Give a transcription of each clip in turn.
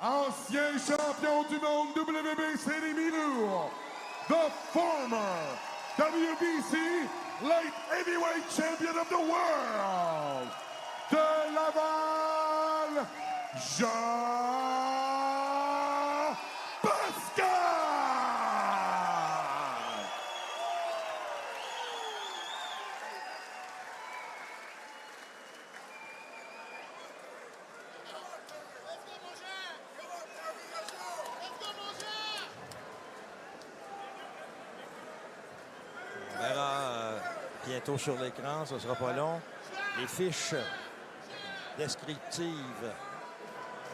ancien champion du monde WBC des Milous, the former WBC light heavyweight champion of the world, de Laval, Jean Pascal! On verra bientôt sur l'écran, ce ne sera pas long. Les fiches descriptives,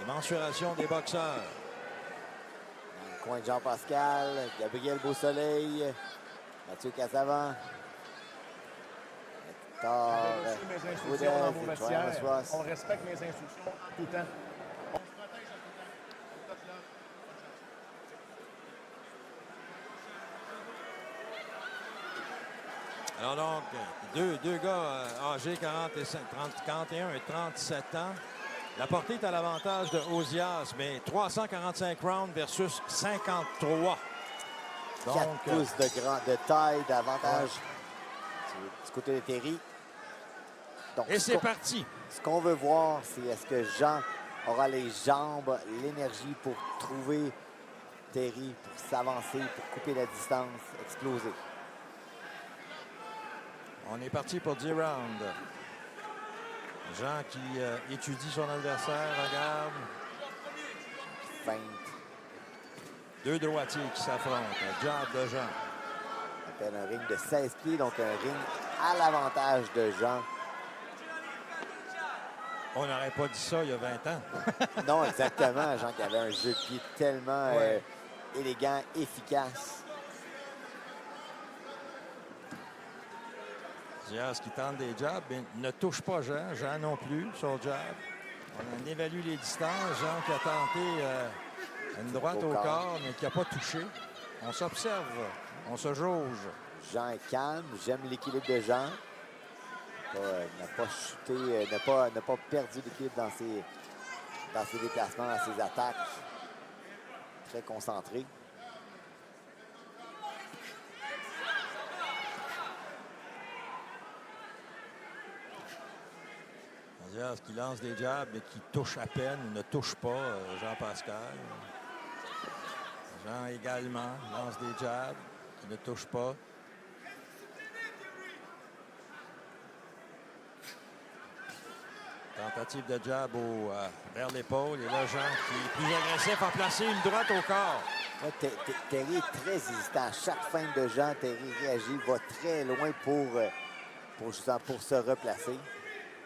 les mensurations des boxeurs. Dans le coin de Jean-Pascal, Gabriel Beausoleil, Mathieu Casavant, Hector Mes instructions Woodez dans vos et vestiaires. Joanne Ross. On respecte mes instructions tout le temps. Alors donc, deux gars âgés 41 et 37 ans. La portée est à l'avantage de Ozias, mais 345 rounds versus 53. 4 Donc, pouces de taille d'avantage du côté de Terry. Donc, et c'est parti. ce qu'on veut voir, c'est est-ce que Jean aura les jambes, l'énergie pour trouver Terry, pour s'avancer, pour couper la distance, exploser. On est parti pour 10 rounds. Jean qui étudie son adversaire, regarde. Feinte. Deux droitiers qui s'affrontent. Un jab de Jean. On appelle un ring de 16 pieds, donc un ring à l'avantage de Jean. On n'aurait pas dit ça il y a 20 ans. Non, exactement. Jean qui avait un jeu de pied tellement élégant, efficace. Diaz qui tente des jabs, mais ne touche pas Jean. Jean non plus, son jab. On évalue les distances. Jean qui a tenté une droite au corps, mais qui n'a pas touché. On s'observe, on se jauge. Jean est calme. J'aime l'équilibre de Jean. N'a pas chuté, n'a pas perdu l'équilibre dans ses déplacements, dans ses attaques. Très concentré. Diaz qui lance des jabs, mais qui touche à peine, ne touche pas Jean-Pascal. Jean également lance des jabs, qui ne touche pas. Tentative de jab vers l'épaule. Et là, Jean qui est plus agressif, a placé une droite au corps. Ouais, Terry est très hésitant. À chaque feinte de Jean, Terry réagit, va très loin pour se replacer.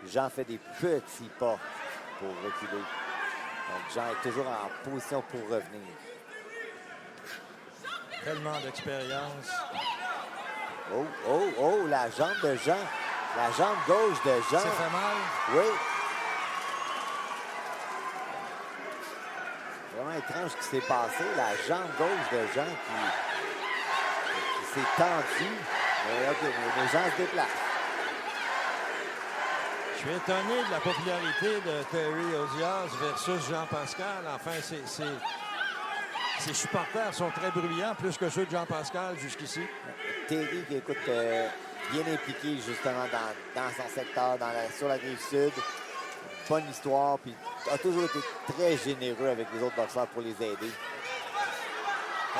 Jean fait des petits pas pour reculer. Donc, Jean est toujours en position pour revenir. Tellement d'expérience. Oh, la jambe de Jean. La jambe gauche de Jean. Ça fait mal? Oui. Vraiment étrange ce qui s'est passé. La jambe gauche de Jean qui s'est tendue. Mais OK, mais les gens se déplacent. Je suis étonné de la popularité de Terry Ozias versus Jean-Pascal. Enfin, ses supporters sont très bruyants, plus que ceux de Jean-Pascal jusqu'ici. Terry qui écoute bien impliqué justement dans son secteur, sur la Rive-Sud. Bonne histoire, puis a toujours été très généreux avec les autres boxeurs pour les aider.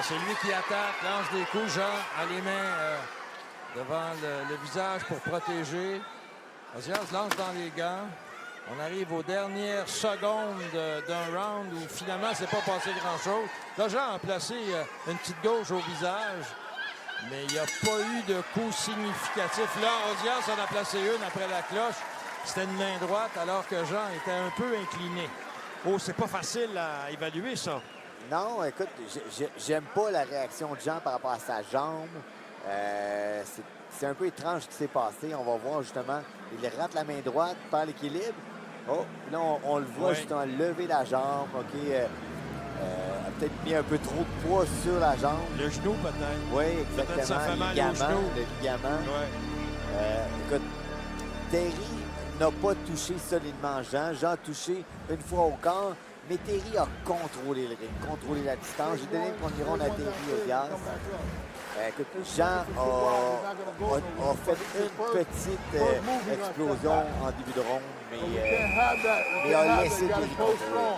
C'est lui qui attaque, lance des coups. Jean a les mains devant le visage pour protéger. Ozias lance dans les gants. On arrive aux dernières secondes d'un round où finalement, c'est pas passé grand-chose. Là, Jean a placé une petite gauche au visage, mais il n'y a pas eu de coup significatif. Là, Ozias en a placé une après la cloche. C'était une main droite alors que Jean était un peu incliné. Oh, c'est pas facile à évaluer, ça. Non, écoute, j'aime pas la réaction de Jean par rapport à sa jambe. C'est un peu étrange ce qui s'est passé. On va voir justement. Il rate la main droite, perd l'équilibre. Oh, là, on le voit justement lever la jambe. OK. A peut-être mis un peu trop de poids sur la jambe. Le genou, peut-être. Oui, exactement. Peut-être ça fait mal au genou. Le ligament. Ouais. Écoute, Terry n'a pas touché solidement Jean. Jean a touché une fois au corps, Mais Terry a contrôlé le ring, contrôlé la distance. J'ai donné le premier round à Terry Odias. Écoute, Jean a fait une petite explosion en début de ronde, mais a laissé Terry contrôler.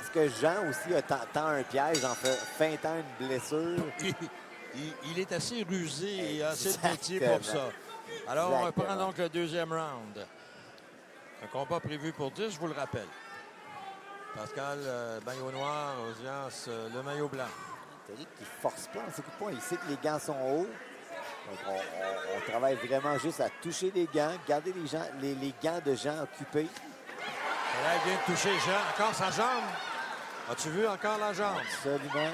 Est-ce que Jean aussi tend un piège en feintant une blessure? Il est assez rusé et assez de métier pour ça. Alors, on reprend donc le deuxième round. Un combat prévu pour 10, je vous le rappelle. Pascal, maillot noir, Odias, le maillot blanc. Terry qui ne force pas, on ne s'écoute pas. Il sait que les gants sont hauts. Donc, on travaille vraiment juste à toucher les gants, garder les gants de Jean occupés. Et là, il vient de toucher Jean. Encore sa jambe. As-tu vu encore la jambe? Absolument.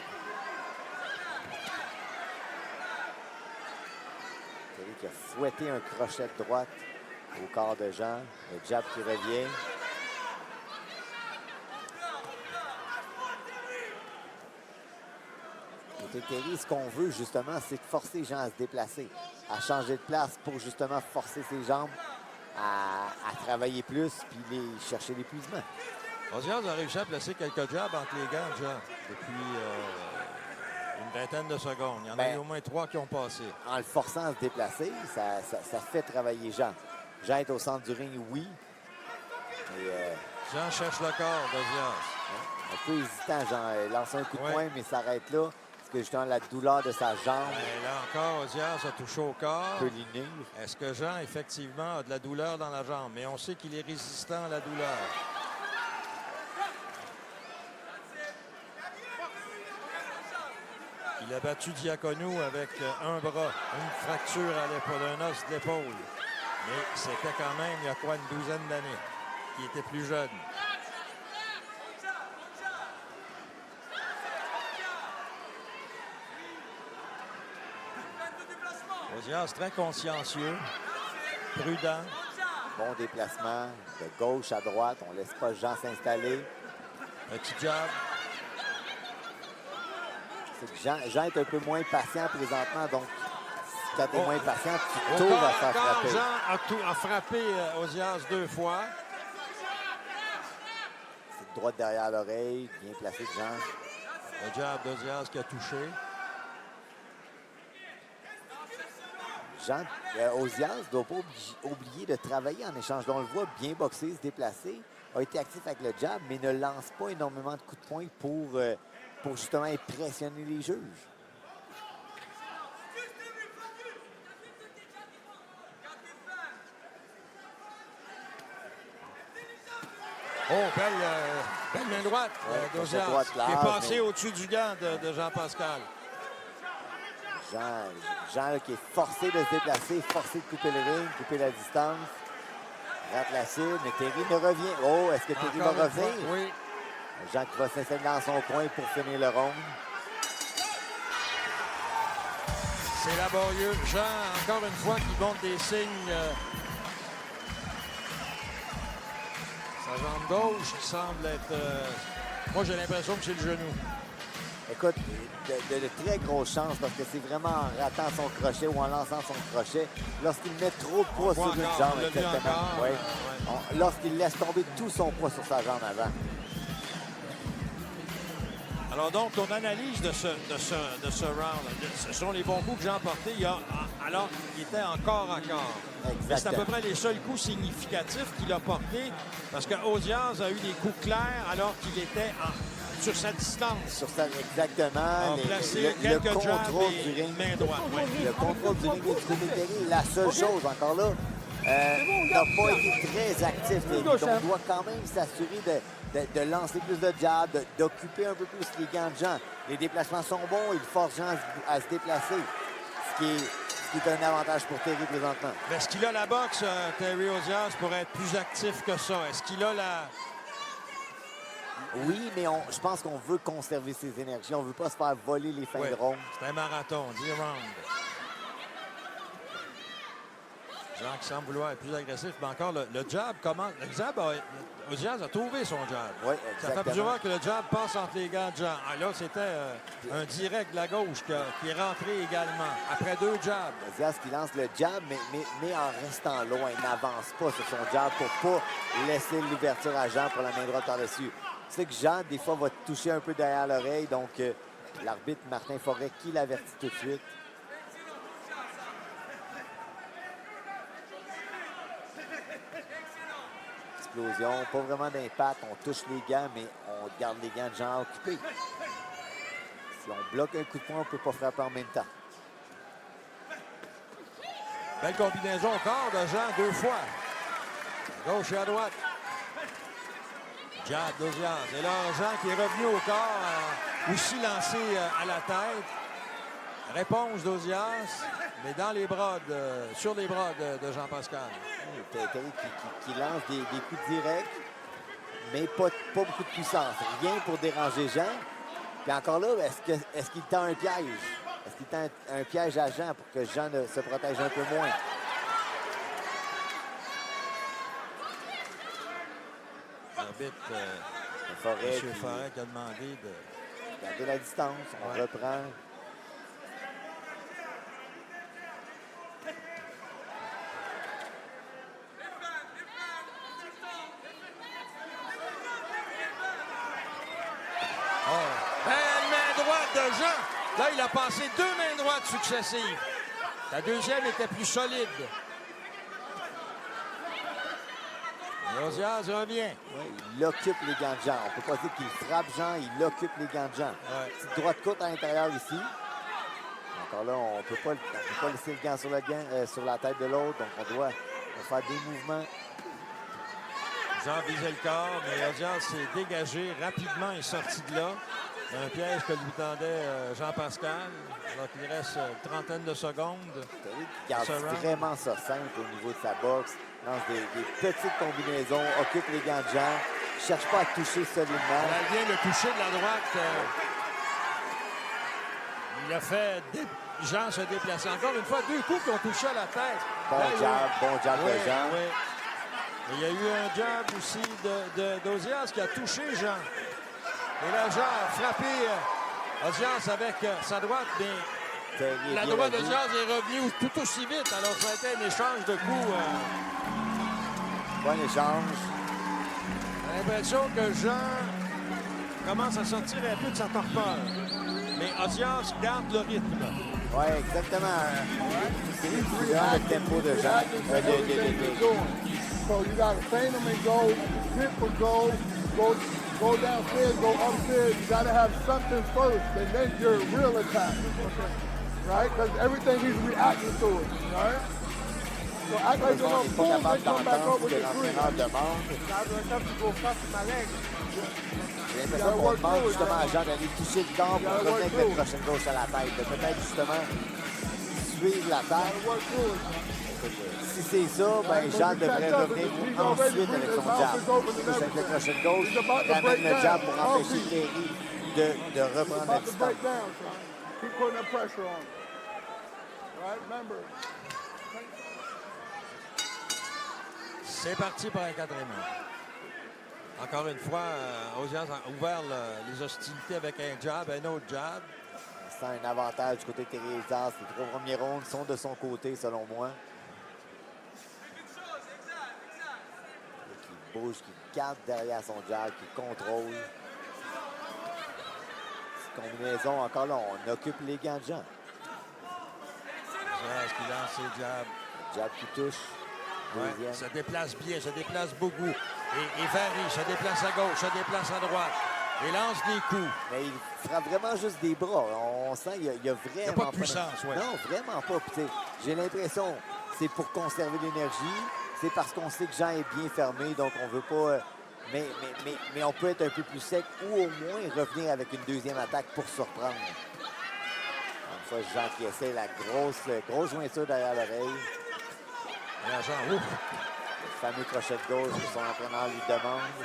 Terry qui a fouetté un crochet de droite au corps de Jean. Le jab qui revient. Et Terry, ce qu'on veut justement, c'est de forcer Jean à se déplacer, à changer de place pour justement forcer ses jambes à travailler plus puis chercher l'épuisement. Odias a réussi à placer quelques jabs entre les gants, Jean, depuis une vingtaine de secondes. Il y en a eu au moins 3 qui ont passé. En le forçant à se déplacer, ça fait travailler Jean. Jean est au centre du ring, oui. Mais, Jean cherche le corps d'Odias. Un peu hésitant, Jean. Il lance un coup de poing, mais s'arrête là. Parce que justement, la douleur de sa jambe. Et là encore, Odias a touché au corps. Peut l'inir. Est-ce que Jean, effectivement, a de la douleur dans la jambe? Mais on sait qu'il est résistant à la douleur. Il a battu Diaconou avec un bras, une fracture à l'épaule, un os de l'épaule. Mais c'était quand même, il y a quoi, une douzaine d'années, qu'il était plus jeune. Odias très consciencieux, prudent. Bon déplacement de gauche à droite. On ne laisse pas Jean s'installer. Petit jab. Jean est un peu moins patient présentement, donc quand tu es moins patient, tu t'ouvres à faire frapper. Jean a frappé Odias 2 fois. C'est droite derrière l'oreille, bien placé de Jean. Le jab d'Odias qui a touché. Jean, Odias ne doit pas oublier de travailler en échange. On le voit bien boxer, se déplacer, a été actif avec le jab, mais ne lance pas énormément de coups de poing pour justement impressionner les juges. Oh, belle main droite d'Odias, qui est passée au-dessus du gant de Jean-Pascal. Jean qui est forcé de se déplacer, forcé de couper le ring, couper la distance. Rate la cible, mais Terry ne revient. Oh, est-ce que Terry va revenir? Oui. Jean qui va s'installer dans son coin pour finir le round. C'est laborieux. Jean, encore une fois, qui montre des signes. Sa jambe gauche qui semble être... moi, j'ai l'impression que c'est le genou. Écoute, de très grosses chances parce que c'est vraiment en ratant son crochet ou en lançant son crochet. Lorsqu'il met trop de poids sur une jambe, exactement. Ouais. Lorsqu'il laisse tomber tout son poids sur sa jambe avant. Alors donc, ton analyse de ce round, ce sont les bons coups que Jean a portés alors qu'il était encore à corps. Mais c'est à peu près les seuls coups significatifs qu'il a portés parce que Odias a eu des coups clairs alors qu'il était sur sa distance. Exactement. Le contrôle du ring. Main droite. Oui. Le contrôle du ring du côté de Terry. La seule chose, encore là, n'a pas été très actif. Donc, on doit quand même s'assurer de lancer plus de jabs, d'occuper un peu plus les gants de Jean. Les déplacements sont bons. Il force Jean à se déplacer, ce qui est un avantage pour Terry présentement. Mais est-ce qu'il a la boxe, Terry Odias, pour être plus actif que ça? Est-ce qu'il a la... Oui, mais je pense qu'on veut conserver ses énergies. On ne veut pas se faire voler les fins de ronde. C'est un marathon, 10 rounds. Jean qui semble vouloir être plus agressif, mais encore le jab commence. Le jab, Augias a trouvé son jab. Oui, Ça exactement. fait plusieurs fois que le jab passe entre les gants de Jean. Ah, là, c'était un direct de la gauche qui est rentré également, après 2 jabs. Augias qui lance le jab, mais en restant loin, il n'avance pas sur son jab pour pas laisser l'ouverture à Jean pour la main droite par-dessus. Tu sais que Jean, des fois, va toucher un peu derrière l'oreille, donc l'arbitre Martin Forêt qui l'avertit tout de suite. Explosion, pas vraiment d'impact. On touche les gants, mais on garde les gants de Jean occupés. Si on bloque un coup de poing, on ne peut pas frapper en même temps. Belle combinaison au corps de Jean 2 fois. À gauche et à droite. Jab d'Augias. Et là, Jean qui est revenu au corps, aussi lancé à la tête. Réponse d'Augias, mais dans les bras sur les bras de Jean-Pascal. Terry qui lance des coups directs, mais pas beaucoup de puissance. Rien pour déranger Jean. Puis encore là, est-ce qu'il tend un piège? Est-ce qu'il tend un piège à Jean pour que Jean se protège un peu moins? L'arbitre, Forêt M. Forêt qui a demandé de... garder la distance. On reprend. Belle main droite de Jean. Là, il a passé 2 mains droites successives. La deuxième était plus solide. Augias revient. Oui, il occupe les gants de Jean. On ne peut pas dire qu'il frappe Jean, il occupe les gants de Jean. Ouais. Petite droite courte à l'intérieur ici. Encore là, on ne peut pas laisser le gant sur la tête de l'autre. Donc, on doit faire des mouvements. Jean visait le corps, mais Augias s'est dégagé rapidement et sorti de là. Un piège que lui tendait Jean-Pascal. Alors qu'il reste une trentaine de secondes. Terry qui garde Surround. vraiment ça simple au niveau de sa boxe. Lance des petites combinaisons, occupe les gants de Jean. Ne cherche pas à toucher solidement. Elle vient le toucher de la droite. Il a fait Jean se déplacer. Encore une fois, 2 coups qui ont touché à la tête. Bon jab Oui, de Jean. oui. Et il y a eu un jab aussi d'Augias qui a touché Jean. Et là, Jean a frappé Augias avec sa droite, mais Terry est la bien droite revenu. d'Augias est revenue tout aussi vite. Alors, ça a été un échange de coups. Bon échange. J'ai l'impression que Jean commence à sortir un peu de sa torpeur. Mais Augias garde le rythme. Oui, exactement. C'est le tempo de Jean. So you got to feint them and go, hit for go downstairs, go upstairs. You got to have something first, and then your real attack, right? Because everything he's reacting to it, right? So act like you're On going n'est to pas pull, capable then come back d'entendre up ce with que the three. l'entraîneur demande. I have to go faster my leg. J'ai l'impression qu'on demande justement à Jean d'aller toucher le corps pour revenir avec la prochaine gauche à la tête. De peut-être justement suivre la tête. Work through it. Si c'est ça, ben Jean devrait revenir ensuite avec son jab. Touche avec la prochaine gauche, ramène le jab pour empêcher Terry de reprendre la About to distance. break down, son. Keep putting that pressure on him. Right? Remember, C'est parti pour un 4e. Encore une fois, Augias a ouvert les hostilités avec un jab, un autre jab. C'est un avantage du côté de Terry Augias. Les 3 premiers rounds sont de son côté, selon moi. Qui bouge, qui garde derrière son jab, qui contrôle. Petite combinaison, encore là, on occupe les gants de Jean. Augias qui lance ses jabs. Jab qui touche. Ouais, Deuxième. se déplace bien, se déplace beaucoup. Et varie, se déplace à gauche, se déplace à droite. Et lance des coups. Mais il frappe vraiment juste des bras. On sent qu'il y a vraiment Il n'y a pas de puissance, oui. Non, vraiment pas. Puis, tu sais, j'ai l'impression c'est pour conserver l'énergie. C'est parce qu'on sait que Jean est bien fermé, donc on veut pas... mais on peut être un peu plus sec ou au moins revenir avec une deuxième attaque pour surprendre. Une fois, Jean qui essaie la grosse jointure derrière l'oreille. Et là, Jean, ouf! Le fameux crochet de gauche que son entraîneur lui demande.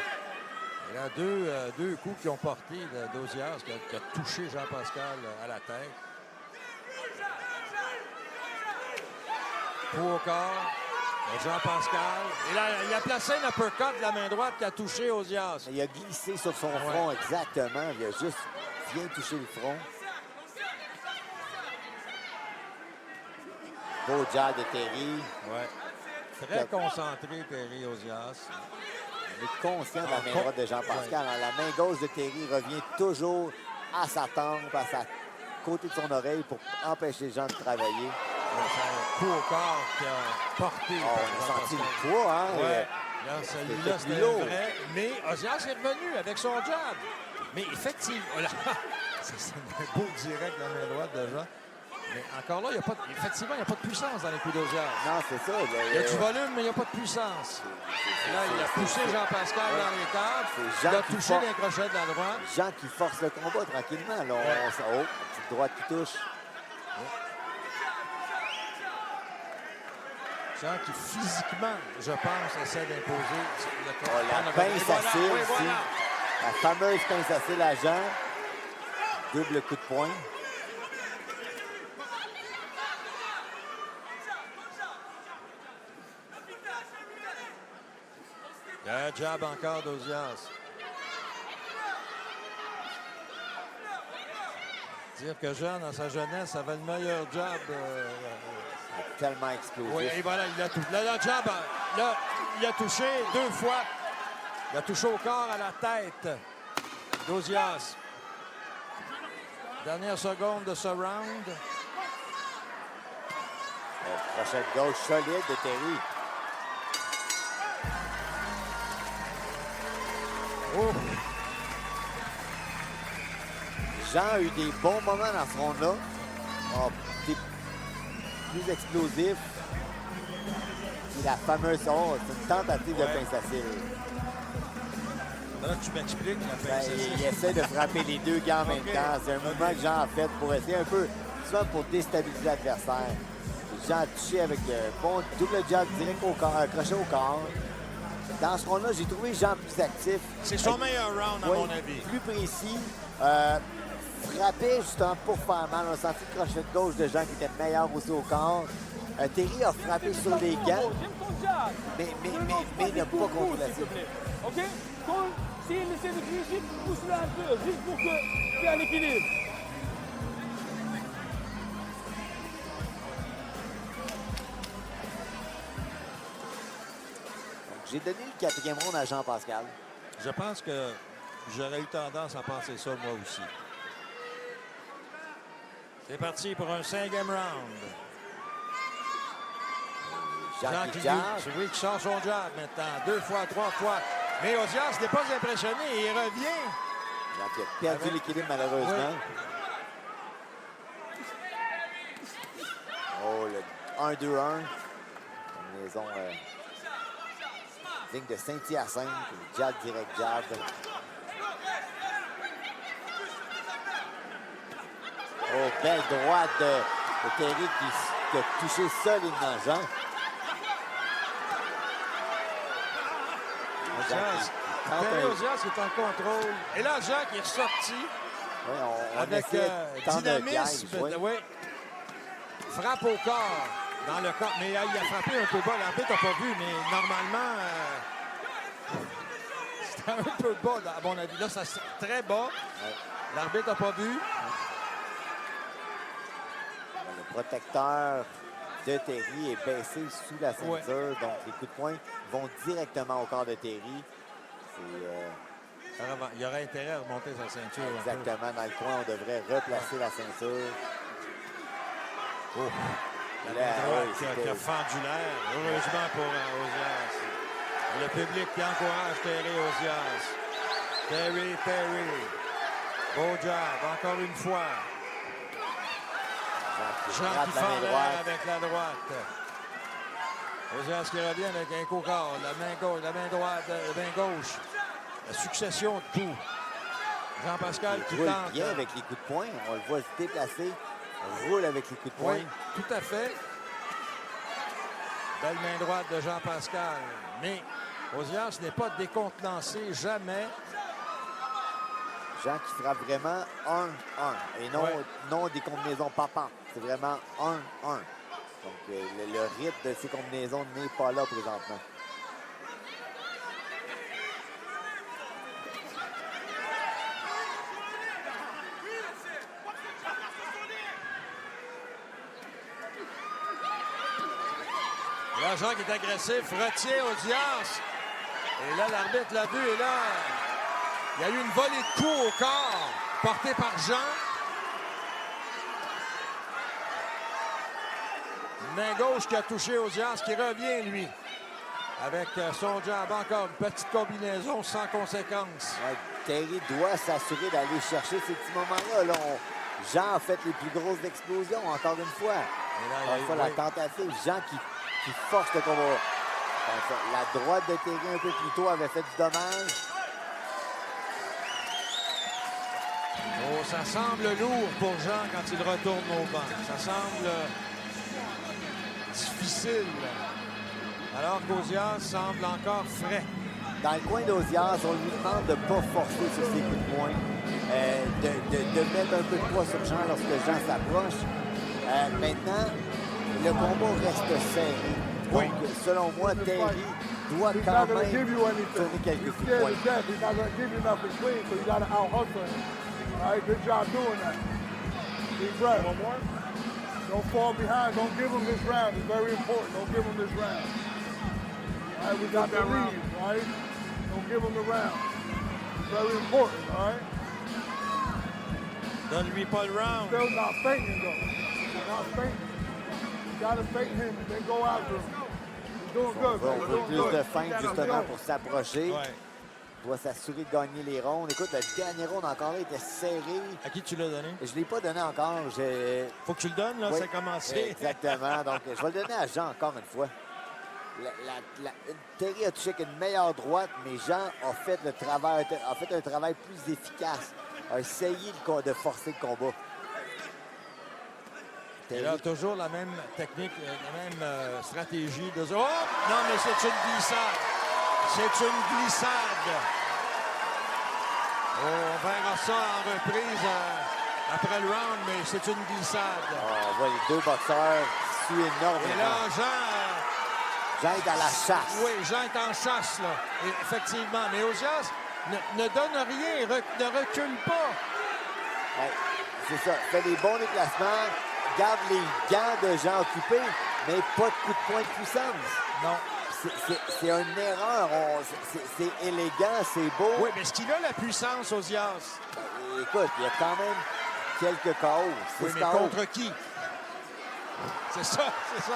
Il y a deux coups qui ont porté d'Augias qui a touché Jean-Pascal à la tête. Coup au corps. Jean-Pascal. Et là, il a placé un uppercut de la main droite qui a touché Ozias. Il a glissé sur son front, exactement. Il a juste bien touché le front. Beau jab de Terry. Ouais. Très concentré, Terry Ozias. Il est conscient de la main droite de Jean-Pascal. La main gauche de Terry revient toujours à sa tempe, à sa côté de son oreille pour empêcher les gens de travailler. C'est un coup au corps qui a porté. On a senti le poids, hein? Ouais. Là, celui-là, c'était lourd. vrai. Mais Ozias est revenu avec son jab. Mais effectivement, là, c'est un beau direct de la main droite déjà. Mais encore là, effectivement, il n'y a pas de puissance dans les coups d'Ozias. Non, c'est ça. Il y a du volume, mais il n'y a pas de puissance. Là, il a poussé Jean-Pascal dans les tables. C'est Jean Il a qui touché force. les crochets de la droite. Jean qui force le combat tranquillement. Là, petite droite qui touche. Jean qui, physiquement, je pense, essaie d'imposer le corps. La pince à cils Oui, ici. voilà. La fameuse pince à cils à Jean. Double coup de poing. Il y a un jab encore d'Ozias. Dire que Jean, dans sa jeunesse, avait le meilleur jab. Tellement explosif. Oui, et voilà, il a touché. Là, le jab, là, il a touché 2 fois. Il a touché au corps, à la tête d'Ozias. Dernière seconde de ce round. Crochet de gauche solide de Terry. Oh. Jean a eu des bons moments dans ce round-là. Des plus explosif. Et la fameuse... c'est une tentative de pince à cils. Là, tu m'expliques la Ben, pince à cils. il essaie de frapper les deux gars en même temps. C'est un mouvement que Jean a fait pour essayer un peu, souvent pour déstabiliser l'adversaire. Jean a touché avec le bon double jab direct au corps, un crochet au corps. Dans ce round-là, j'ai trouvé Jean plus actif. C'est son meilleur round, à Oui, mon avis. plus précis. Frappé justement pour faire mal. On a senti le crochet de gauche de Jean qui était meilleur aussi au corps. Terry a frappé sur les gants, mais n'a pas contre la cible. OK? S'il essaie de tricher, pousse-le un peu, juste pour qu'il y ait un équilibre. J'ai donné le 4e round à Jean-Pascal. Je pense que j'aurais eu tendance à penser ça, moi aussi. C'est parti pour un 5e round. Jean Jean qui qui, jab. c'est lui qui sort son jab maintenant. 2 fois, 3 fois. Mais Ozias n'est pas impressionné. Il revient. Jean qui a perdu l'équilibre malheureusement. Oh, le 1-2-1. Combinaison digne de Saint-Hyacinthe. Jab direct jab. Oh, belle droite de Terry qui a touché solidement Jean. Ozias. Terry Ozias qui est en contrôle. Et là, Jean qui est ressorti Oui, on avec essaie de tendre un dynamisme. piège, oui. Oui. Frappe au corps. Dans le corps. Mais il a frappé un peu bas. L'arbitre n'a pas vu, mais normalement, c'était un peu bas, à mon avis. Là, ça c'est très bas. Ouais. L'arbitre n'a pas vu. Le protecteur de Terry est baissé sous la ceinture, donc les coups de poing vont directement au corps de Terry. C'est Il y aurait intérêt à remonter sa ceinture. un peu. exactement dans le coin, on devrait replacer la ceinture. Oh. La Là, main droite oui, qui a c'était- fendu l'air. Heureusement pour Ozias. Et le public qui encourage Terry Ozias. Terry. Beau job, encore une fois. Jean frappe qui la fend main l'air droite. avec la droite. Ozias qui revient avec un coup au corps. La main gauche, la main droite, la main gauche. La succession de coups. Jean-Pascal qui Il roule tente. bien avec les coups de poing. On le voit se déplacer. Roule avec les coups de poing. Oui, tout à fait. Belle main droite de Jean-Pascal. Mais Ozias n'est pas décontenancé, jamais. Jean qui frappe vraiment 1-1. Et non, Ouais. non des combinaisons papa. C'est vraiment 1-1. Donc, le rythme de ces combinaisons n'est pas là présentement. Jean qui est agressif, retient Audias. Et là, l'arbitre l'a vu. Et là, il y a eu une volée de coups au corps portée par Jean. Une main gauche qui a touché Audias, qui revient, lui. Avec son jab, encore une petite combinaison sans conséquence. Ouais, Terry doit s'assurer d'aller chercher ces petits moments-là. Là, Jean a fait les plus grosses explosions, encore une fois. Et là, Encore une fois, la tentative. Jean qui force le combat. La droite de Terry un peu plus tôt avait fait du dommage. Oh, ça semble lourd pour Jean quand il retourne au banc. Ça semble difficile. Alors qu'Audias semble encore frais. Dans le coin d'Audias, on lui demande de ne pas forcer sur ses coups de poing, de mettre un peu de poids sur Jean lorsque Jean s'approche. Maintenant, le combat reste serré. Oui. Donc, selon moi, Terry doit He's quand not going to même give you anything. donner quelques He's coups de scared poing. to death. He's not going to give you nothing clean, so you got to out-hustle him. All right, good job doing that. Deep breath. One more. Don't fall behind. Don't give him this round. It's very important. Don't give him this round. All right, we got the lead, right? Don't give him the round. It's very important, all right? Donne-lui pas le round. Still not fainting, though. Not fainting. You got to feint him and then go after him. You're doing good, On man. veut You're doing plus good. de feinte, justement, pour s'approcher. Ouais. Doit s'assurer de gagner les rondes. Écoute, le dernier round encore là était serré. À qui tu l'as donné? Je ne l'ai pas donné encore. Faut que tu le donnes, là, Oui, ça a commencé. Exactement. Donc, je vais le donner à Jean encore une fois. Terry a touché avec une meilleure droite, mais Jean a fait un travail plus efficace. A essayé de forcer le combat. Et là, toujours la même technique, la même stratégie de... Oh! Non, mais c'est une glissade. C'est une glissade. Oh, on verra ça en reprise après le round, mais c'est une glissade. On voit les deux boxeurs suent énormément. Et là, Jean est à la chasse. Oui, Jean est en chasse, là. Et effectivement. Mais Audias ne donne rien, ne recule pas. Ouais, c'est ça. Fait des bons déplacements. Garde les gants de Jean occupés, mais pas de coup de poing de puissance. Non. C'est une erreur. C'est élégant, c'est beau. Oui, mais est-ce qu'il a la puissance, Audias? Écoute, il y a quand même quelques KO. Oui, mais contre qui? C'est ça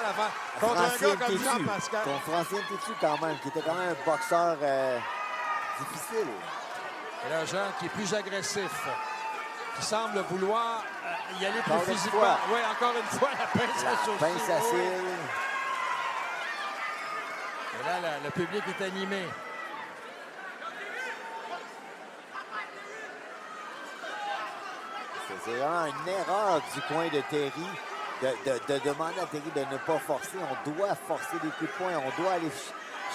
l'affaire. Contre un gars comme Jean-Pascal. Contre Francine Tétu, quand même, qui était quand même un boxeur difficile. Et là, Jean qui est plus agressif, qui semble vouloir y aller plus Encore une physiquement. fois. Oui, encore une fois, la pince à sourcil. Pince à Oui. cils. Et là, le public est animé. C'est vraiment une erreur du coin de Terry de demander à Terry de ne pas forcer. On doit forcer des coups de poing. On doit aller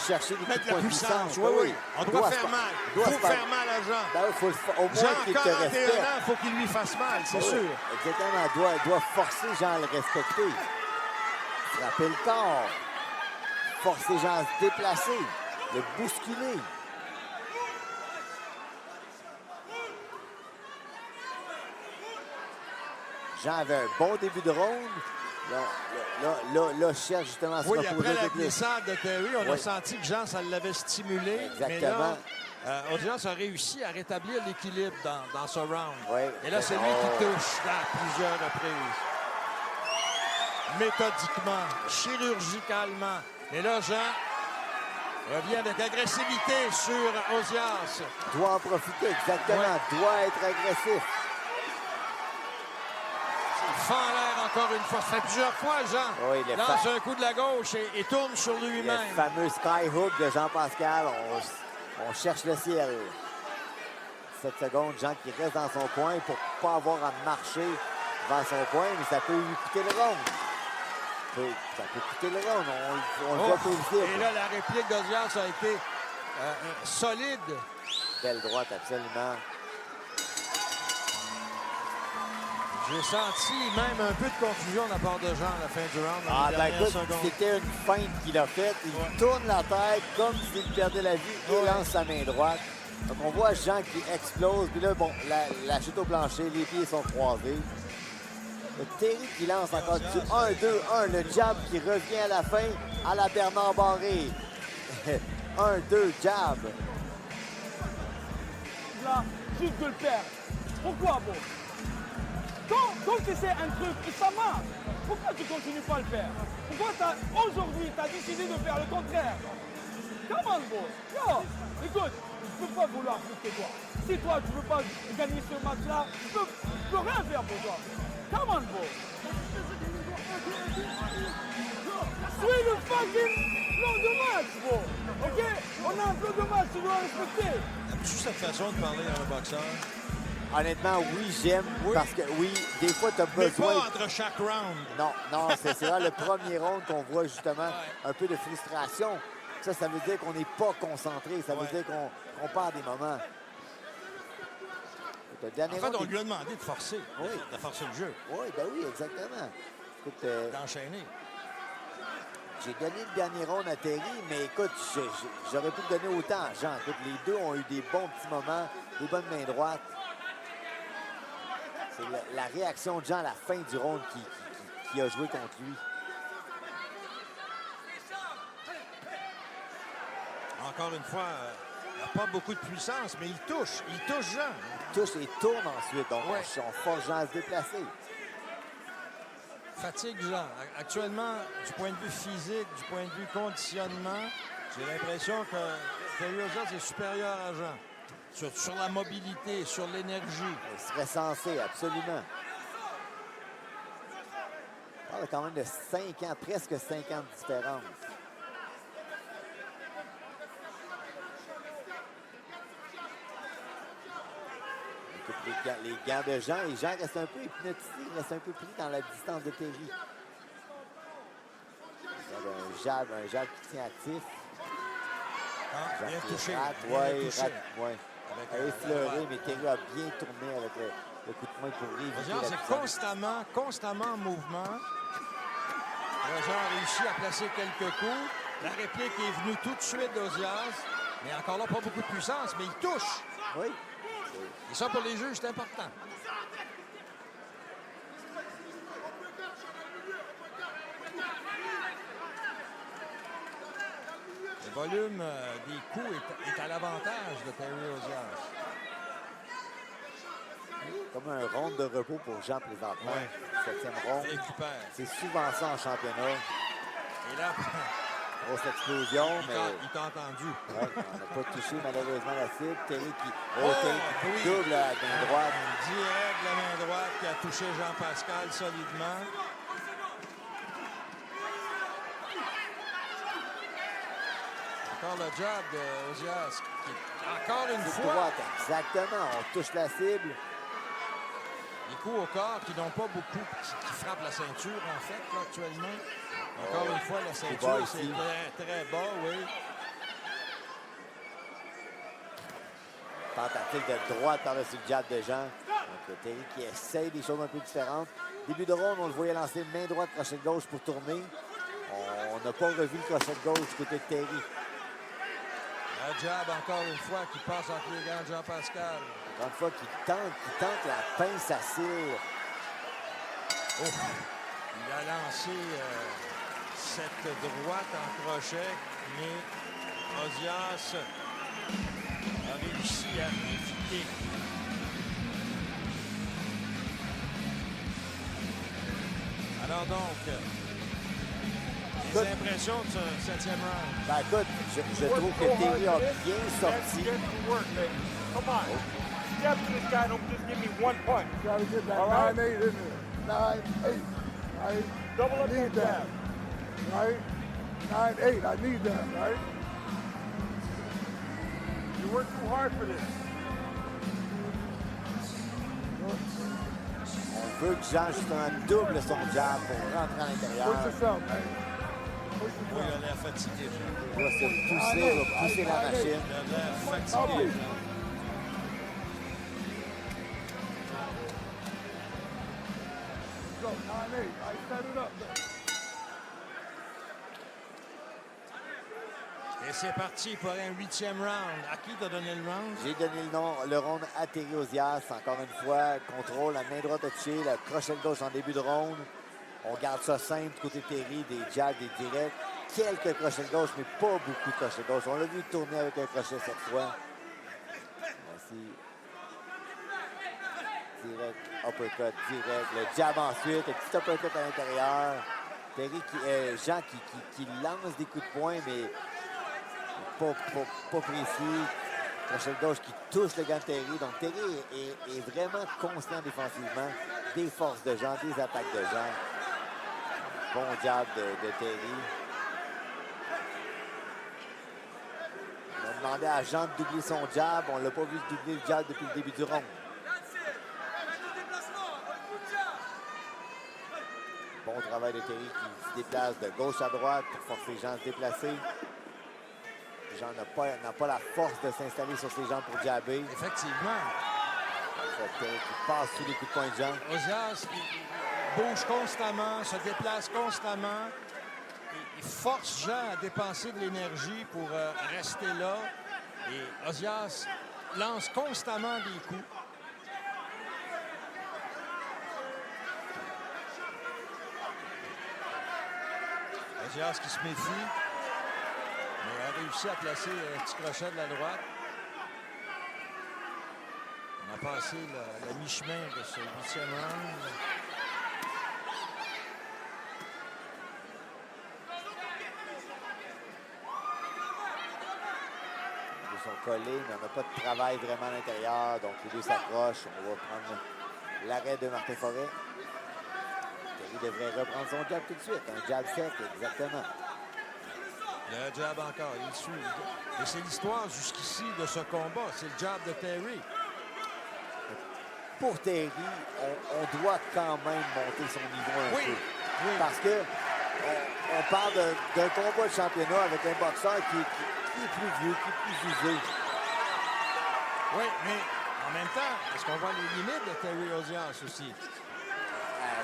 chercher des coups Mettre de la poing puissance. puissants. Oui. On doit faire mal. Il faut faire mal à Jean. Ben oui, faut au moins Jean, qu'il te 41 respecte. ans, il faut qu'il lui fasse mal, c'est Oui, sûr. Exactement. Doit forcer Jean à le respecter. Frapper le corps. Forcer Jean à se déplacer. Le bousculer. Jean avait un bon début de ronde. Là, cherche justement à se Oui, reposer après un la peu plus. glissade de Terry, on a Oui. senti que Jean, ça l'avait stimulé. Exactement. Mais là, Audias a réussi à rétablir l'équilibre dans ce round. Oui. Et là, c'est lui qui touche à plusieurs reprises. Méthodiquement, chirurgicalement. Et là, Jean revient avec agressivité sur Audias. Doit en profiter, exactement. Doit être agressif. Il fend l'air encore une fois. Ça fait plusieurs fois, Jean. Oui, le lance un coup de la gauche et tourne sur Le lui-même. fameux skyhook de Jean-Pascal. On cherche le ciel. 7 secondes, Jean qui reste dans son coin pour ne pas avoir à marcher devant son coin, mais ça peut lui coûter le round. Ça peut coûter le round. On le voit pas visible. Et là, la réplique d'Audias a été solide. Belle droite, absolument. J'ai senti même un peu de confusion de la part de Jean à la fin du round. Dans Ah, les ben dernières écoute, secondes. c'était une feinte qu'il a faite. Il tourne la tête comme s'il perdait la vie et lance sa main droite. Donc, on voit Jean qui explose. Puis là, bon, la chute au plancher, les pieds sont croisés. Le Terry qui lance encore du 1-2-1. Le jab qui revient à la fin à la Bernard Barré. 1-2, jab. Là, juste de le perdre. Pourquoi, bon? Quand tu essaies un truc et ça marche, pourquoi tu continues pas à le faire? Pourquoi aujourd'hui, tu as décidé de faire le contraire? Comment, bon? Non, écoute, je ne peux pas vouloir plus que toi. Si toi, tu ne veux pas gagner ce match-là, je peux rien faire pour toi. Comment, bon? Suis le fucking plan de match, bon. OK? On a un plan de match, tu dois respecter. Aimes-tu cette façon de parler à un boxeur? Honnêtement, oui, j'aime. Oui. Parce que, oui, des fois, tu as Mais besoin... pas entre chaque round. Non, c'est là le premier round qu'on voit justement un peu de frustration. Ça veut dire qu'on n'est pas concentré. Ça veut dire qu'on perd des moments. Le dernier En fait, round, on lui a demandé de forcer. Oui. De forcer le jeu. Oui, ben oui, exactement. Écoute, D'enchaîner. j'ai donné le dernier round à Terry, mais écoute, j'aurais pu le donner autant à Jean. Écoute, les deux ont eu des bons petits moments, des bonnes mains droites. C'est la réaction de Jean à la fin du round qui a joué contre lui. Encore une fois, il n'a pas beaucoup de puissance, mais il touche. Il touche Jean. Il touche et tourne ensuite. Donc, Ouais. on force Jean à se déplacer. Fatigue Jean. Actuellement, du point de vue physique, du point de vue conditionnement, j'ai l'impression que Terry Ozas est supérieur à Jean. Sur la mobilité, sur l'énergie. Il serait censé, absolument. On parle quand même de 5 ans, presque 5 ans de différence. Écoute, les gants de Jean, et Jean reste un peu hypnotisé, il reste un peu pris dans la distance de Terry. Regarde, un jab qui tient actif. Ah, bien touché. Rate, Bien ouais, touché. rate, ouais. Avec Elle la est effleurée, droite. mais Terry a bien tourné avec le coup de poing pour éviter Ozas la est puissance. constamment en mouvement. Ozas a réussi à placer quelques coups. La réplique est venue tout de suite d'Ozias. Mais encore là, pas beaucoup de puissance, mais il touche. Oui. Et ça, pour les juges, c'est important. Le volume des coups est à l'avantage de Terry Ozas. Comme un round de repos pour Jean présentement. Ouais. 7e round. Récupère. C'est souvent ça en championnat. Et là, Grosse explosion, mais il t'a entendu. ouais, on n'a pas touché malheureusement la cible. Terry qui, Oh, Terry qui oui. double la main droite. Direct de la main droite qui a touché Jean-Pascal solidement. Encore le jab de Ozas. Encore une C'est fois, droite, exactement. On touche la cible. les coups au corps qui n'ont pas beaucoup, qui frappent la ceinture en fait là, actuellement. Encore une fois, la bas ceinture, ici. c'est très bas, oui. Tentative de droite par-dessus le jab de Jean. Donc, Terry qui essaye des choses un peu différentes. Début de round, on le voyait lancer main droite, crochet de gauche pour tourner. On n'a pas revu le crochet de gauche du côté de Terry. Un jab, encore une fois, qui passe entre les gants de Jean-Pascal. Encore une fois, qui tente la pince à cire. Oh. Il a lancé cette droite en crochet, mais Ozas a réussi à éviter. Alors donc, les impressions de ce 7e round. Ben écoute, je trouve que Terry a bien sorti. Get to work, baby. Come on. Step to this guy. Don't just give me one punch. Got to get that All right. 9-8 in there. 9-8. Right? Double up I need that that. jab. Right? 9-8. I need that, right? You work too hard for this. On veut que Jean justement double son jab pour rentrer à l'intérieur. Push yourself, man. Push Oui, yourself. il a l'air fatigué. Il va se pousser, il va pousser la machine. Il a l'air fatigué. made. I set it up. Et c'est parti pour un 8e round. À qui t'as donné le round? J'ai donné le round à Terry Ozias. Encore une fois, contrôle, la main droite touchée, le crochet de gauche en début de round. On garde ça simple du côté de Terry, des jabs, des directs. Quelques crochets de gauche, mais pas beaucoup de crochets de gauche. On l'a vu tourner avec un crochet cette fois. Voici. Direct, uppercut, direct. Le jab ensuite, un petit uppercut à l'intérieur. Terry, Jean qui lance des coups de poing, mais pas précis. Crochet de gauche qui touche le gant de Terry. Donc Terry est vraiment constant défensivement. Des forces de Jean, des attaques de Jean. Bon jab de Terry. On a demandé à Jean de doubler son jab. On ne l'a pas vu doubler le jab depuis le début du round. Bon travail de Terry qui se déplace de gauche à droite pour forcer Jean à se déplacer. Jean n'a pas la force de s'installer sur ses jambes pour jabber. Effectivement. Terry qui passe sous les coups de poing de Jean. Ozias bouge constamment, se déplace constamment. Il force Jean à dépenser de l'énergie pour rester là. Et Ozias lance constamment des coups. Ozias qui se méfie, mais a réussi à placer un petit crochet de la droite. On a passé la mi-chemin de ce 8e round. Ils sont collés, mais on n'a pas de travail vraiment à l'intérieur. Donc les deux s'approchent. On va prendre l'arrêt de Martin Forêt. Terry devrait reprendre son jab tout de suite. Un jab sec, exactement. Le jab encore, il suit. Et c'est l'histoire jusqu'ici de ce combat. C'est le jab de Terry. Pour Terry, on doit quand même monter son niveau un peu. Oui. Parce que on parle d'un combat de championnat avec un boxeur qui est plus vieux, qui est plus usé. Oui, mais en même temps, est-ce qu'on voit les limites de Terry Ozias aussi?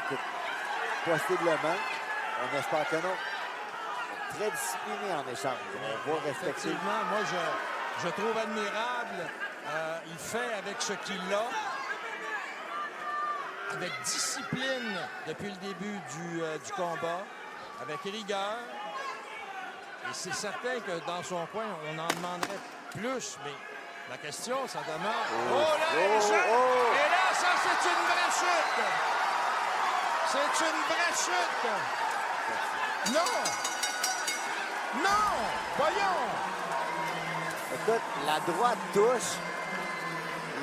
Écoute, possiblement. On espère que non. Très discipliné en échange. On va respecter. Effectivement, moi, je trouve admirable. Il fait avec ce qu'il a, avec discipline depuis le début du combat, avec rigueur. Et c'est certain que dans son coin, on en demanderait plus, mais la question, ça demeure... Oh là, Et là, ça, c'est une vraie chute! C'est une vraie chute! Non! Non! Voyons! Écoute, la droite touche.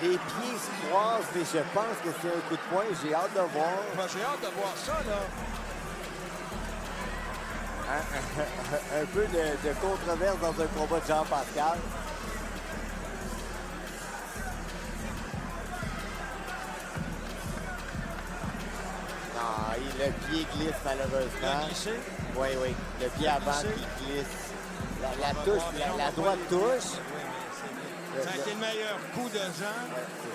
Les pieds se croisent, mais je pense que c'est un coup de poing. J'ai hâte de voir. Moi, j'ai hâte de voir ça, là. Un peu de controverse dans un combat de Jean-Pascal. Non, le pied glisse malheureusement. Glissé. Oui, oui. Le pied avant qui glisse. La droite touche. Ça a été le meilleur coup de Jean.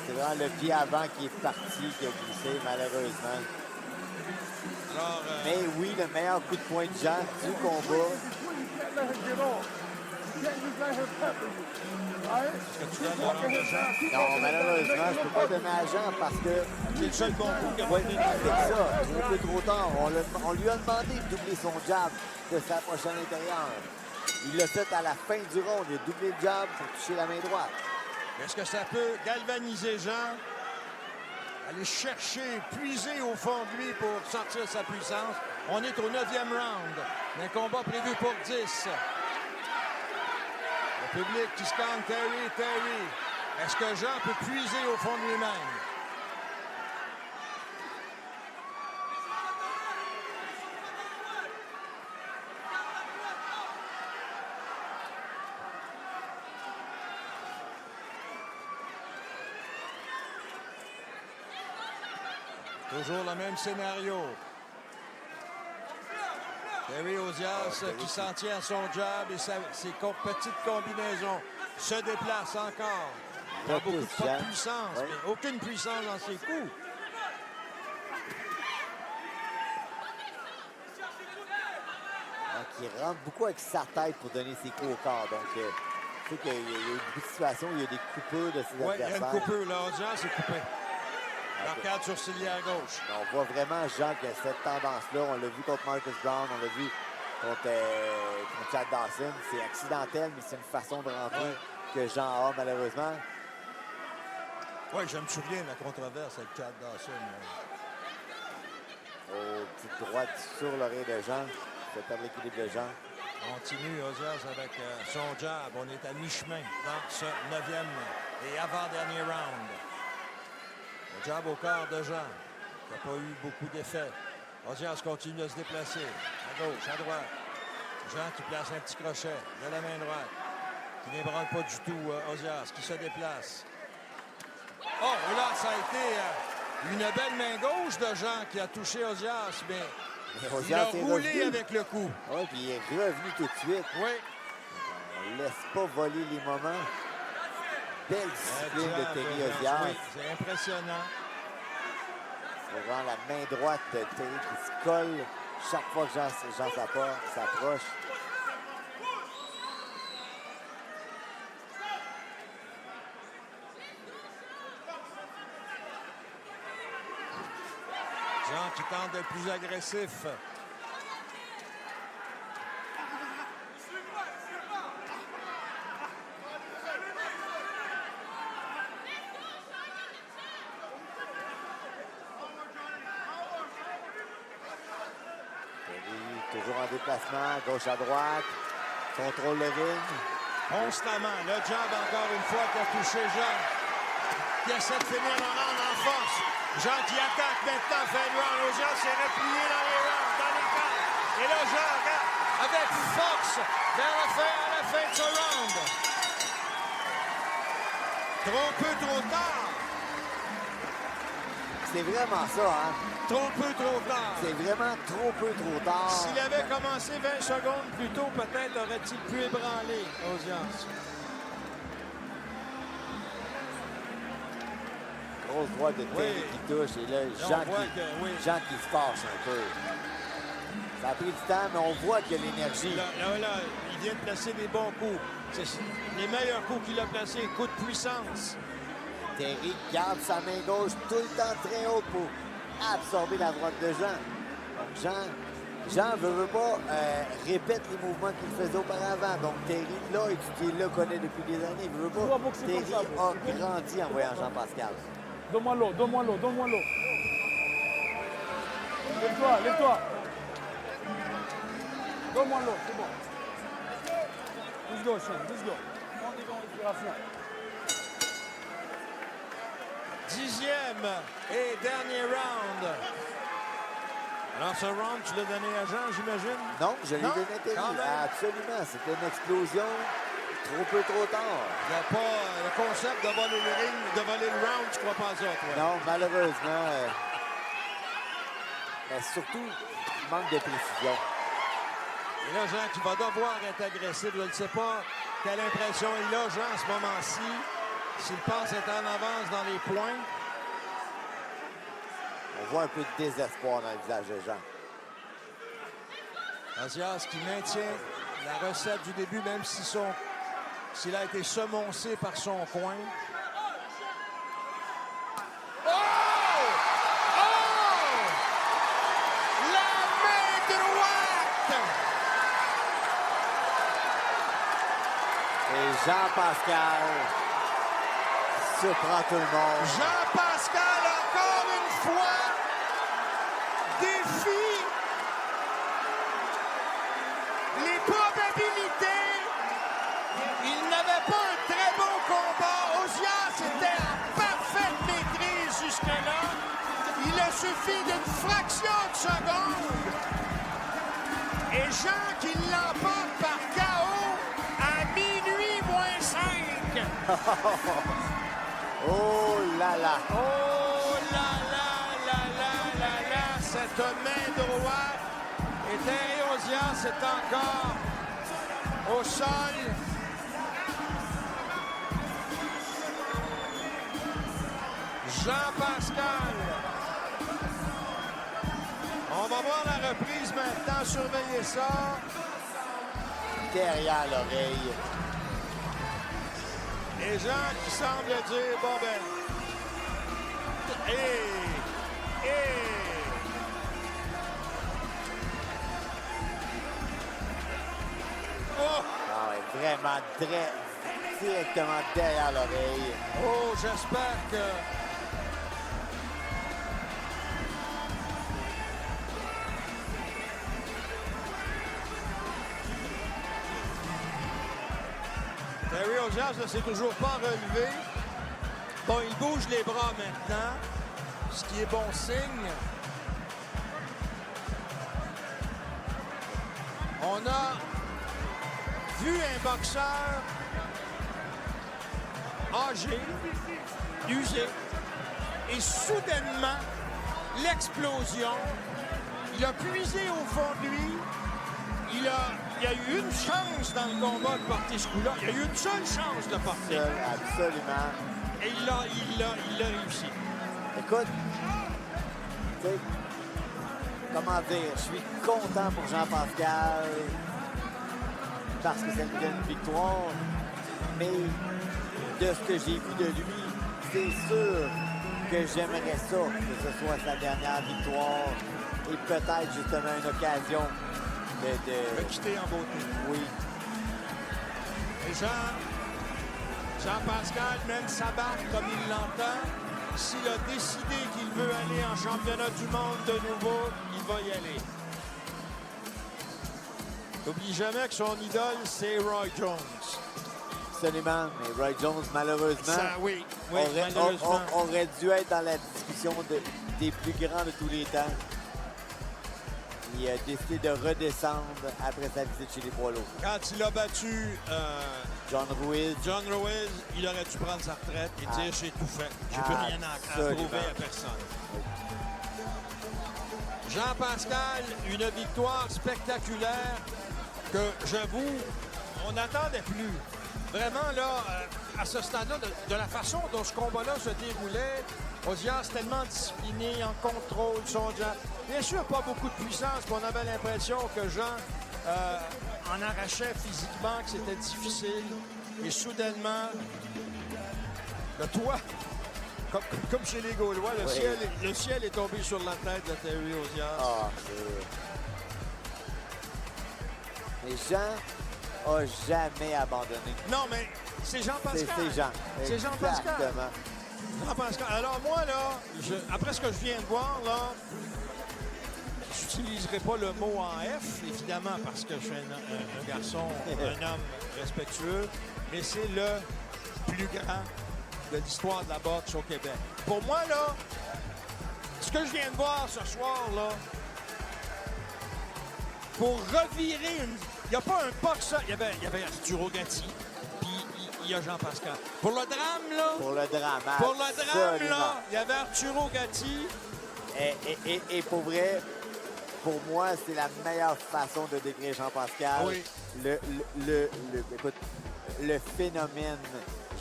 C'est vraiment le pied avant qui est parti, qui a glissé, malheureusement. Alors, Mais oui, le meilleur coup de poing de Jean du combat. est-ce que tu donnes le nom de Jean? Non, malheureusement, je ne peux pas donner à Jean parce que... C'est le seul concours qu'il a Oui, donné. c'est ça. Un peu trop tard. On lui a demandé de doubler son jab, de s'approcher à l'intérieur. Il l'a fait à la fin du round. Il a doublé le jab pour toucher la main droite. Est-ce que ça peut galvaniser Jean? Aller chercher, puiser au fond de lui pour sortir sa puissance. On est au 9e round. Un combat prévu pour 10. Le public qui scande Terry, Terry. Est-ce que Jean peut puiser au fond de lui-même? Toujours le même scénario. Terry Ozias qui s'en tient à son jab et ses petites combinaisons se déplacent encore. Pas de puissance, mais aucune puissance dans ses coups. qui rentre beaucoup avec sa tête pour donner ses coups au corps. Donc, tu sais qu'il y a eu beaucoup de situations où il y a des coupures de ses Oui, il y a adversaires. une coupure. Là, Odias est coupé. L'arcade sourcilière gauche. Mais on voit vraiment, Jean, que cette tendance-là, on l'a vu contre Marcus Brown, on l'a vu contre Chad Dawson. C'est accidentel, mais c'est une façon de rentrer que Jean a, malheureusement. Oui, je me souviens de la controverse avec Chad Dawson. Au petite droite sur l'oreille de Jean. C'est perdre l'équilibre de Jean. Continue Odias avec son jab. On est à mi-chemin dans ce 9e et avant-dernier round. Le jab au corps de Jean, qui n'a pas eu beaucoup d'effet. Odias continue de se déplacer. À gauche, à droite. Jean qui place un petit crochet de la main droite. Qui n'ébranle pas du tout Odias, qui se déplace. Oh, et là, ça a été une belle main gauche de Jean qui a touché Odias, mais il Odias a est roulé revenu. avec le coup. Oui, puis il est revenu tout de suite. Oui. On ne laisse pas voler les moments. Belle discipline de Terry Odias. Oui, c'est impressionnant. C'est vraiment la main droite de Terry qui se colle chaque fois que Jean s'approche. Jean qui tente d'être plus agressif. Terry toujours en déplacement, gauche à droite. Contrôle le ring. Constamment. Le jab encore une fois qui a touché Jean. Qui essaie de finir le round en force. Jean qui attaque maintenant, fin de round. Odias s'est replié dans les rounds, dans les camps. Et là, Jean regarde avec force vers la fin, à la fin de ce round. Trop peu, trop tard. C'est vraiment ça, hein? Trop peu, trop tard. C'est vraiment trop peu, trop tard. S'il avait commencé 20 secondes plus tôt, peut-être aurait-il pu ébranler Odias. Grosse droite de Terry Oui. qui touche. Et là, on Jean voit qui, que, oui. Jean qui se fâche un peu. Ça a pris du temps, mais on voit qu'il y a l'énergie. Là, il vient de placer des bons coups. C'est les meilleurs coups qu'il a placés, coups de puissance. Terry garde sa main gauche tout le temps très haute pour absorber la droite de Jean. Donc Jean veut pas répète les mouvements qu'il faisait auparavant. Donc Terry, là, il le connaît depuis des années. Il veut Tu dois pas. boxer Terry comme ça, bro. a grandi en voyant Jean-Pascal. Donne-moi l'eau, donne-moi l'eau, donne-moi l'eau. Lève-toi, lève-toi. Donne-moi l'eau, c'est bon. Let's go, Sean, let's go. Prends des grandes respirations. 10e et dernier round. Alors, ce round, tu l'as donné à Jean, j'imagine? Non, je l'ai Non, donné à Terry. quand même. Absolument. C'était une explosion. Trop peu, trop tard. Il n'y a pas le concept de voler le ring, de voler le round, tu crois pas à ça, toi? Non, malheureusement. Mais surtout, il manque de précision. Et là, Jean, qui va devoir être agressif, je ne sais pas quelle impression il a, Jean, à ce moment-ci. S'il pense être en avance dans les points. On voit un peu de désespoir dans le visage de Jean. Odias qui maintient la recette du début, même si s'il a été semoncé par son coin. Oh! Oh! La main droite! Et Jean-Pascal surprend tout le monde. Jean-Pascal, encore une fois, défie les probabilités. Il n'avait pas un très bon combat. Odias était en parfaite maîtrise jusque-là. Il a suffi d'une fraction de seconde. Et Jean qui l'emporte par KO à minuit moins 5. Oh là là! Oh là là là là là là, cette main droite. Et Terry Odias est encore au sol. Jean-Pascal. On va voir la reprise maintenant, surveiller ça. derrière l'oreille. Les gens qui semblent dire, bon ben, oh! Ah ouais, vraiment directement derrière l'oreille. Oh, j'espère que... Terry Ozias ne s'est toujours pas relevé. Bon, il bouge les bras maintenant, ce qui est bon signe. On a vu un boxeur âgé, usé, et soudainement, l'explosion. Il a puisé au fond de lui. Il y a eu une chance dans le combat de porter ce coup-là. Il y a eu une seule chance de porter. Absolument. Et il l'a réussi. Écoute, tu sais, comment dire, je suis content pour Jean-Pascal parce que ça nous donne une victoire, mais de ce que j'ai vu de lui, c'est sûr que j'aimerais ça, que ce soit sa dernière victoire et peut-être justement une occasion de quitter en beauté. Oui. Et Jean-Pascal mène sa barque comme il l'entend. S'il a décidé qu'il veut aller en championnat du monde de nouveau, il va y aller. N'oublie jamais que son idole, c'est Roy Jones. Absolument, mais Roy Jones, malheureusement, Ça, oui, malheureusement. Aurait dû être dans la discussion des plus grands de tous les temps. Il a décidé de redescendre après sa visite chez les poids lourds. Quand il a battu John Ruiz, il aurait dû prendre sa retraite et dire j'ai tout fait. J'ai plus rien à prouver à personne. Jean-Pascal, une victoire spectaculaire que j'avoue, on n'attendait plus. Vraiment, là, à ce stade-là, de la façon dont ce combat-là se déroulait, Ozias tellement discipliné, en contrôle, son jab. Bien sûr, pas beaucoup de puissance, mais on avait l'impression que Jean en arrachait physiquement, que c'était difficile. Et soudainement, le toit, comme chez les Gaulois, le ciel est tombé sur la tête de Terry Ozias. Ah, mais Jean a jamais abandonné. Non, mais c'est Jean-Pascal. C'est Jean. C'est Jean-Pascal. Exactement. Jean-Pascal. Alors moi, là, après ce que je viens de voir, là, je n'utiliserai pas le mot en F, évidemment, parce que je suis un garçon, un homme respectueux, mais c'est le plus grand de l'histoire de la boxe au Québec. Pour moi, là, ce que je viens de voir ce soir, là, pour revirer une... Il n'y a pas un boxeur... Il y avait Arturo Gatti, puis il y a Jean-Pascal. Pour le drame, là... Pour le drame, là, il y avait Arturo Gatti. Et pour vrai, pour moi, c'est la meilleure façon de décrire Jean-Pascal. Oui. Écoute, le phénomène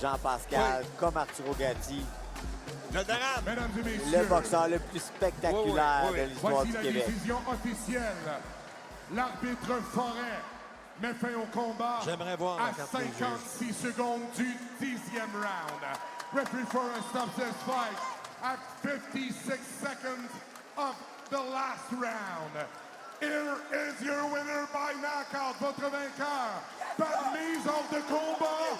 Jean-Pascal, oui, comme Arturo Gatti. Le drame. Mesdames et messieurs, Le boxeur le plus spectaculaire de l'histoire voici du la Québec. décision officielle. L'arbitre Forêt met fin au combat J'aimerais voir la à carte des 56 secondes du 10e round. Referee Forêt stops this fight at 56 seconds of the last round. Here is your winner by knockout, votre vainqueur, par mise hors de combat,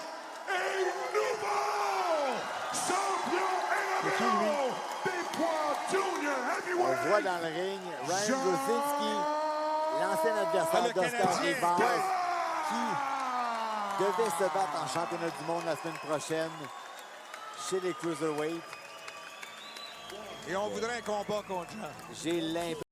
et nouveau champion NWO des poids junior heavyweight. On voit dans le ring Ryan Gosinski, l'ancien adversaire le d'Oscar Canadien. Rivas, qui devait se battre en championnat du monde la semaine prochaine chez les Cruiserweights. Et on voudrait un combat contre Jean. J'ai l'impression